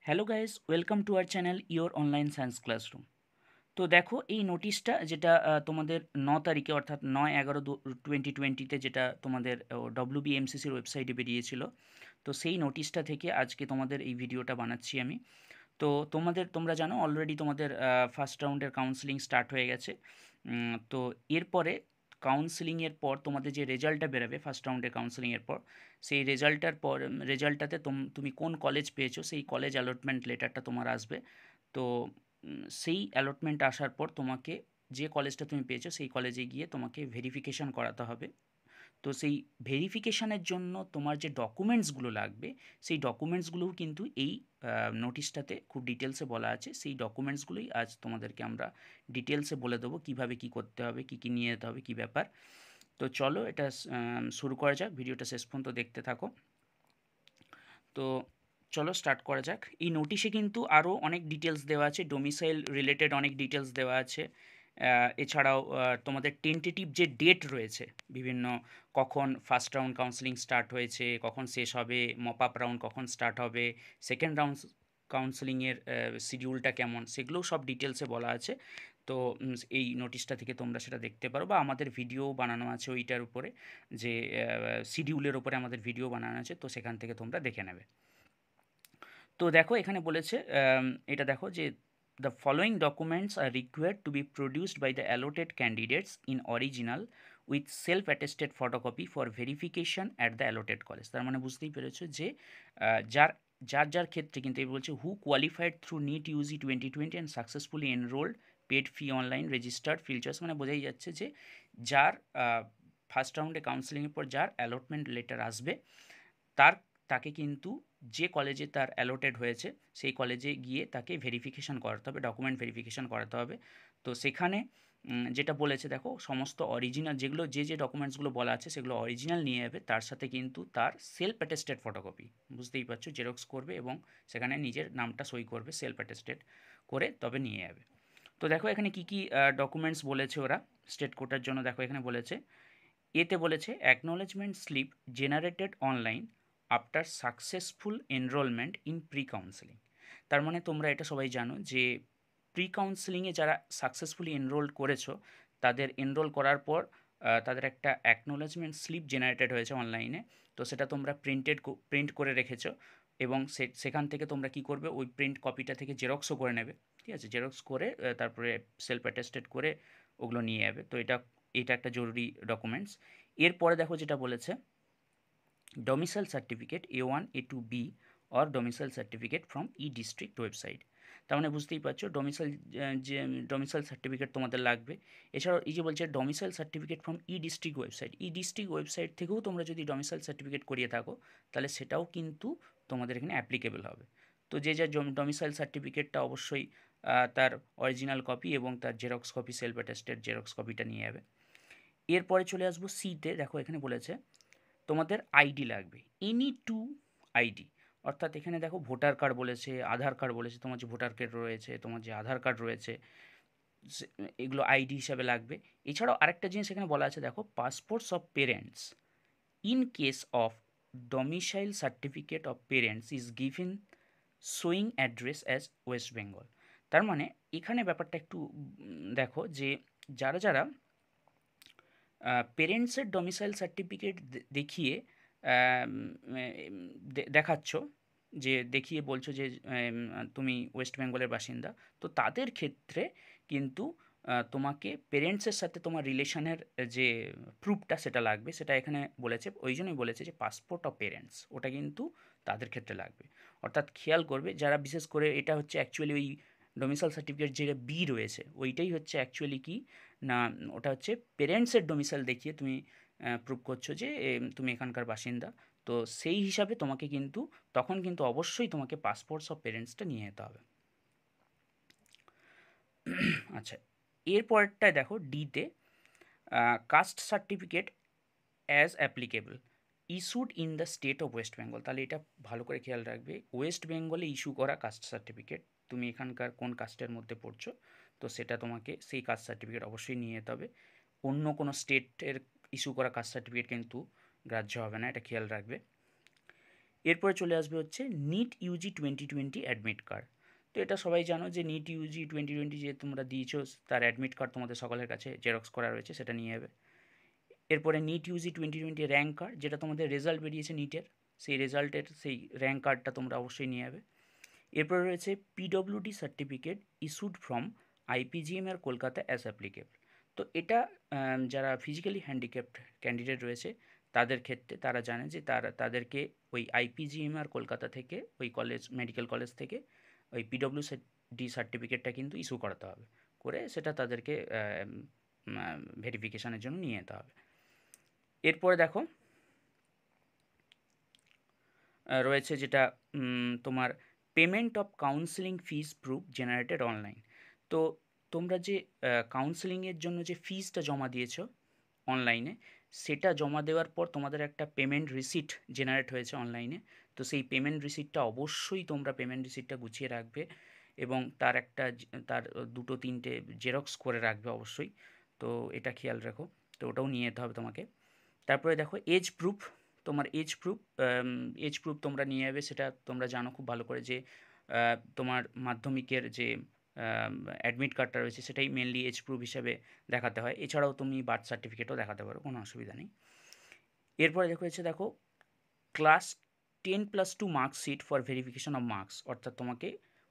Hello guys, welcome to our channel your online science classroom. তো দেখো এই নোটিশটা যেটা তোমাদের 9 তারিখে অর্থাৎ 9/11/2020-তে যেটা তোমাদের WBMCCর ওয়েবসাইটে বেরিয়েছিল। তো সেই নোটিশটা থেকে আজকে তোমাদের এই ভিডিওটা বানাচ্ছি আমি। তো তোমরা জানো অলরেডি তোমাদের ফার্স্ট রাউন্ডের কাউন্সেলিং স্টার্ট হয়ে গেছে। তো এরপরে কাউন্সেলিংয়ের পর তোমাদের যে রেজাল্টটা বেরোবে ফার্স্ট রাউন্ডের কাউন্সেলিংয়ের পর, সেই রেজাল্টটাতে তুমি কোন কলেজ পেয়েছো সেই কলেজ অ্যালটমেন্ট লেটারটা তোমার আসবে। তো সেই অ্যালটমেন্ট আসার পর তোমাকে যে কলেজটা তুমি পেয়েছো সেই কলেজে গিয়ে তোমাকে ভেরিফিকেশন করাতে হবে। তো সেই ভেরিফিকেশনের জন্য তোমার যে ডকুমেন্টসগুলো লাগবে সেই ডকুমেন্টসগুলোও কিন্তু এই নোটিশটাতে খুব ডিটেলসে বলা আছে। সেই ডকুমেন্টসগুলোই আজ তোমাদেরকে আমরা ডিটেলসে বলে দেবো কীভাবে কী করতে হবে, কী কী নিয়ে যেতে হবে, কী ব্যাপার। তো চলো এটা শুরু করা যাক, ভিডিওটা শেষ পর্যন্ত দেখতে থাকো। তো চলো স্টার্ট করা যাক। এই নোটিশে কিন্তু আরও অনেক ডিটেলস দেওয়া আছে, ডোমিসাইল রিলেটেড অনেক ডিটেলস দেওয়া আছে। এছাড়াও তোমাদের টেন্টেটিভ যে ডেট রয়েছে বিভিন্ন, কখন ফার্স্ট রাউন্ড কাউন্সেলিং স্টার্ট হয়েছে, কখন শেষ হবে, মপ আপ রাউন্ড কখন স্টার্ট হবে, সেকেন্ড রাউন্ড কাউন্সেলিংয়ের শিডিউলটা কেমন, সেগুলোও সব ডিটেলসে বলা আছে। তো এই নোটিশটা থেকে তোমরা সেটা দেখতে পারো, বা আমাদের ভিডিও বানানো আছে ওইটার উপরে, যে শিডিউলের উপরে আমাদের ভিডিও বানানো আছে, তো সেখান থেকে তোমরা দেখে নেবে। তো দেখো এখানে বলেছে, এটা দেখো যে the following documents are required to be produced by the allotted candidates in original with self attested photocopy for verification at the allotted college. তার মানে বুঝতেই পেরেছো যে যার যার ক্ষেত্রে কিন্তু এই বলছে who qualified through NEET UG 2020 and successfully enrolled paid fee online registered filled choice, মানে বোঝাই যাচ্ছে যে যার ফার্স্ট রাউন্ডে কাউন্সেলিংয়ের পর যার অ্যালটমেন্ট লেটার আসবে তার তাকে কিন্তু যে কলেজে তার অ্যালোটেড হয়েছে সেই কলেজে গিয়ে তাকে ভেরিফিকেশান করাতে হবে, ডকুমেন্ট ভেরিফিকেশান করাতে হবে। তো সেখানে যেটা বলেছে দেখো, সমস্ত অরিজিনাল যেগুলো যে ডকুমেন্টসগুলো বলা আছে সেগুলো অরিজিনাল নিয়ে যাবে, তার সাথে কিন্তু তার সেলফ অ্যাটেস্টেড ফটোকপি, বুঝতেই পারছো, জেরক্স করবে এবং সেখানে নিজের নামটা সই করবে সেলফ অ্যাটেস্টেড করে, তবে নিয়ে যাবে। তো দেখো এখানে কী কী ডকুমেন্টস বলেছে ওরা স্টেট কোটার জন্য। দেখো এখানে বলেছে, এতে বলেছে acknowledgement slip generated online after successful enrolment in pre counselling. তার মানে তোমরা এটা সবাই জানো যে প্রি কাউন্সেলিংয়ে যারা সাকসেসফুলি এনরোল করেছো, তাদের এনরোল করার পর তাদের একটা অ্যাকনোলেজমেন্ট স্লিপ জেনারেটেড হয়েছে অনলাইনে। তো সেটা তোমরা প্রিন্ট করে রেখেছো, এবং সেখান থেকে তোমরা কি করবে, ওই প্রিন্ট কপিটা থেকে জেরক্সও করে নেবে। ঠিক আছে, জেরক্স করে তারপরে সেলফ অ্যাটেস্টেড করে ওগুলো নিয়ে যাবে। তো এটা একটা জরুরি ডকুমেন্টস। এরপরে দেখো যেটা বলেছে, domicile certificate A1 A2 B or domicile certificate from E district website. তার মানে বুঝতেই পারছো যে ডোমিসাইল সার্টিফিকেট তোমাদের লাগবে। এছাড়াও এই যে বলছে domicile certificate from E district website থেকেও তোমরা যদি ডোমিসাইল সার্টিফিকেট করিয়ে থাকো তাহলে সেটাও কিন্তু তোমাদের এখানে অ্যাপ্লিকেবল হবে। তো যার ডোমিসাইল সার্টিফিকেটটা অবশ্যই তার অরিজিনাল কপি এবং তার xerox copy, self attested xerox কপিটা নিয়ে যাবে। এরপরে চলে আসবো সিতে। দেখো এখানে বলেছে তোমাদের আইডি লাগবে, এনি টু আইডি। অর্থাৎ এখানে দেখো ভোটার কার্ড বলেছে, আধার কার্ড বলেছে, তোমার যে ভোটার কার্ড রয়েছে, তোমার যে আধার কার্ড রয়েছে, এগুলো আইডি হিসাবে লাগবে। এছাড়াও আরেকটা জিনিস এখানে বলা আছে, দেখো passports of parents in case of domicile certificate of parents is given showing address as West Bengal. তার মানে এখানে ব্যাপারটা একটু দেখো যে যারা পেরেন্টসের ডোমিসাইল সার্টিফিকেট দেখিয়ে দেখাচ্ছ, যে দেখিয়ে বলছো যে তুমি ওয়েস্ট বেঙ্গলের বাসিন্দা, তো তাদের ক্ষেত্রে কিন্তু তোমাকে পেরেন্টসের সাথে তোমার রিলেশনের যে প্রুফটা সেটা লাগবে। সেটা এখানে বলেছে, ওই জন্যই বলেছে যে পাসপোর্ট অফ পেরেন্টস, ওটা কিন্তু তাদের ক্ষেত্রে লাগবে। অর্থাৎ খেয়াল করবে যারা, বিশেষ করে এটা হচ্ছে অ্যাকচুয়ালি ওই ডোমিসাইল সার্টিফিকেট যেটা বি রয়েছে ওইটাই হচ্ছে অ্যাকচুয়ালি কি না, ওটা হচ্ছে পেরেন্টসের ডোমিসাইল দেখিয়ে তুমি প্রুভ করছো যে তুমি এখানকার বাসিন্দা। তো সেই হিসাবে তোমাকে কিন্তু তখন কিন্তু অবশ্যই তোমাকে পাসপোর্টস অফ পেরেন্টসটা নিয়ে যেতে হবে। আচ্ছা, এরপরটায় দেখো ডিতে, caste certificate as applicable issued in the state of West Bengal. তাহলে এটা ভালো করে খেয়াল রাখবে, ওয়েস্ট বেঙ্গলে ইস্যু করা কাস্ট সার্টিফিকেট, তুমি এখানকার কোন কাস্টের মধ্যে পড়ছো, তো সেটা তোমাকে সেই কাস্ট সার্টিফিকেট অবশ্যই নিয়ে যেতে হবে। অন্য কোনো স্টেটের ইস্যু করা কাস্ট সার্টিফিকেট কিন্তু গ্রাহ্য হবে না, এটা খেয়াল রাখবে। এরপরে চলে আসবে হচ্ছে নিট ইউজি 2020 অ্যাডমিট কার্ড। তো এটা সবাই জানো যে নিট ইউজি 2020 যে তোমরা দিয়েছো তার অ্যাডমিট কার্ড তোমাদের সকলের কাছে জেরক্স করা রয়েছে, সেটা নিয়ে যাবে। এরপরে নিট ইউজি 2020 র্যাঙ্ক কার্ড, যেটা তোমাদের রেজাল্ট বেরিয়েছে নিটের, সেই রেজাল্টের সেই র্যাঙ্ক কার্ডটা তোমরা অবশ্যই নিয়ে যাবে। এরপরে রয়েছে PWD certificate issued from আইপিজিএমআর Kolkata as applicable. তো এটা যারা ফিজিক্যালি হ্যান্ডিক্যাপড ক্যান্ডিডেট রয়েছে তাদের ক্ষেত্রে তারা জানে যে তাদেরকে ওই আইপিজিএমআর কলকাতা থেকে, ওই কলেজ মেডিকেল কলেজ থেকে ওই পিডব্লিউডি সার্টিফিকেটটা কিন্তু ইস্যু করাতে হবে, করে সেটা তাদেরকে ভেরিফিকেশানের জন্য নিয়ে যেতে হবে। এরপরে দেখো রয়েছে যেটা তোমার payment of counselling fees proof generated online. তো তোমরা যে কাউন্সেলিংয়ের জন্য যে ফিসটা জমা দিয়েছো অনলাইনে, সেটা জমা দেওয়ার পর তোমাদের একটা পেমেন্ট রিসিট জেনারেট হয়েছে অনলাইনে। তো সেই পেমেন্ট রিসিটটা অবশ্যই তোমরা পেমেন্ট রিসিটটা গুছিয়ে রাখবে এবং তার একটা তার 2-3টে জেরক্স করে রাখবে অবশ্যই। তো এটা খেয়াল রাখো, তো ওটাও নিয়ে যেতে হবে তোমাকে। তারপরে দেখো এজ প্রুফ, তোমার এজ প্রুফ তোমরা নিয়ে যাবে, সেটা তোমরা জানো খুব ভালো করে যে তোমার মাধ্যমিকের যে অ্যাডমিট কার্ডটা রয়েছে সেটাই মেনলি এজ প্রুফ হিসেবে দেখাতে হয়। এছাড়াও তুমি বার্থ সার্টিফিকেটও দেখাতে পারো, কোনো অসুবিধা নেই। এরপরে দেখো class 10+2 marksheet for verification of marks, অর্থাৎ তোমাকে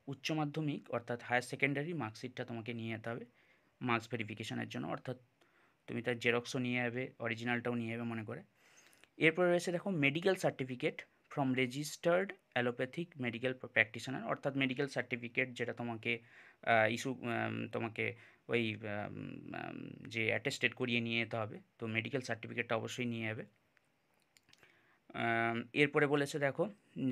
উচ্চ মাধ্যমিক অর্থাৎ হায়ার সেকেন্ডারি মার্কশিটটা তোমাকে নিয়ে যেতে হবে মার্কস ভেরিফিকেশনের জন্য, অর্থাৎ তুমি তার জেরক্সও নিয়ে যাবে, অরিজিনালটাও নিয়ে যাবে মনে করে। এরপরে রয়েছে দেখো medical certificate from registered allopathic medical practitioner, অর্থাৎ মেডিকেল সার্টিফিকেট যেটা তোমাকে তোমাকে ওই যে অ্যাটেস্টেড করিয়ে নিয়ে যেতে হবে, তো মেডিকেল সার্টিফিকেটটা অবশ্যই নিয়ে যাবে। এরপরে বলেছে দেখো,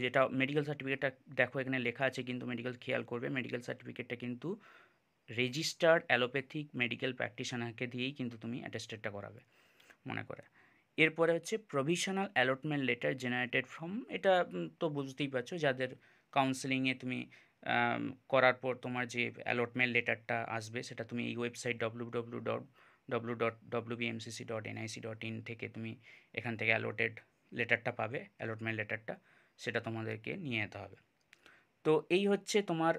যেটা মেডিকেল সার্টিফিকেটটা দেখো এখানে লেখা আছে কিন্তু মেডিকেল খেয়াল করবে, মেডিকেল সার্টিফিকেটটা কিন্তু রেজিস্টার্ড অ্যালোপ্যাথিক মেডিকেল প্র্যাকটিশনারকে দিয়েই কিন্তু তুমি অ্যাটেস্টেডটা করাবে মনে করে। এরপরে হচ্ছে provisional allotment letter generated from, এটা তো বুঝতেই পারছো যাদের কাউন্সেলিংয়ে তুমি করার পর তোমার যে অ্যালটমেন্ট লেটারটা আসবে সেটা তুমি এই ওয়েবসাইট www.wbmcc.nic.in থেকে তুমি এখান থেকে অ্যালটেড লেটারটা পাবে, অ্যালটমেন্ট লেটারটা, সেটা তোমাদেরকে নিয়ে যেতে হবে। তো এই হচ্ছে তোমার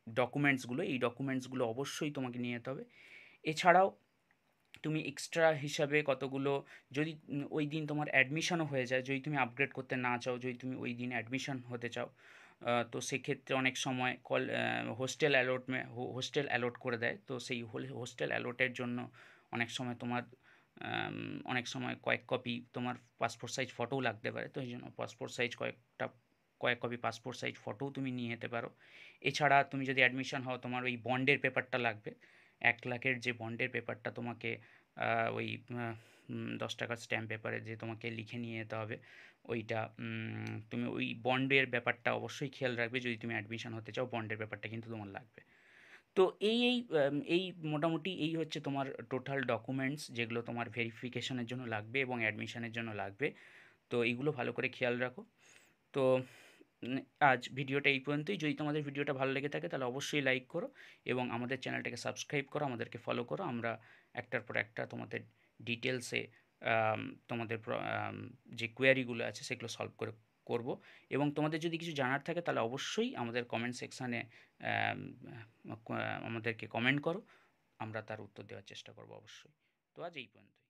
ডকুমেন্টসগুলো, এই ডকুমেন্টসগুলো অবশ্যই তোমাকে নিয়ে যেতে হবে। এছাড়াও তুমি এক্সট্রা হিসাবে কতগুলো, যদি ওই দিন তোমার অ্যাডমিশনও হয়ে যায়, যদি তুমি আপগ্রেড করতে না চাও, যদি তুমি ওই দিন অ্যাডমিশন হতে চাও, তো সেক্ষেত্রে অনেক সময় হোস্টেল অ্যালট করে দেয়। তো সেই হোস্টেল অ্যালটের জন্য অনেক সময় তোমার অনেক সময় কয়েক কপি তোমার পাসপোর্ট সাইজ ফটোও লাগতে পারে, তো এই জন্য কয়েক কপি পাসপোর্ট সাইজ ফটোও তুমি নিয়ে যেতে পারো। এছাড়া তুমি যদি অ্যাডমিশন হও তোমার ওই বন্ডের পেপারটা লাগবে, 1 লাখের যে বন্ডের পেপারটা তোমাকে ওই 10 টাকার স্ট্যাম্প পেপারে যে তোমাকে লিখে নিয়ে যেতে হবে, ওইটা তুমি ওই বন্ডের ব্যাপারটা অবশ্যই খেয়াল রাখবে, যদি তুমি অ্যাডমিশন হতে চাও বন্ডের ব্যাপারটা কিন্তু তোমার লাগবে। তো এই মোটামুটি এই হচ্ছে তোমার টোটাল ডকুমেন্টস যেগুলো তোমার ভেরিফিকেশনের জন্য লাগবে এবং অ্যাডমিশনের জন্য লাগবে। তো এইগুলো ভালো করে খেয়াল রাখো। তো আজ ভিডিওটা এই পর্যন্তই। যদি তোমাদের ভিডিওটা ভালো লেগে থাকে তাহলে অবশ্যই লাইক করো এবং আমাদের চ্যানেলটাকে সাবস্ক্রাইব করো, আমাদেরকে ফলো করো। আমরা একটার পর একটা তোমাদের ডিটেলসে তোমাদের যে কোয়ারিগুলো আছে সেগুলো সলভ করব এবং তোমাদের যদি কিছু জানার থাকে তাহলে অবশ্যই আমাদের কমেন্ট সেকশানে আমাদেরকে কমেন্ট করো, আমরা তার উত্তর দেওয়ার চেষ্টা করব অবশ্যই। তো আজ এই পর্যন্তই।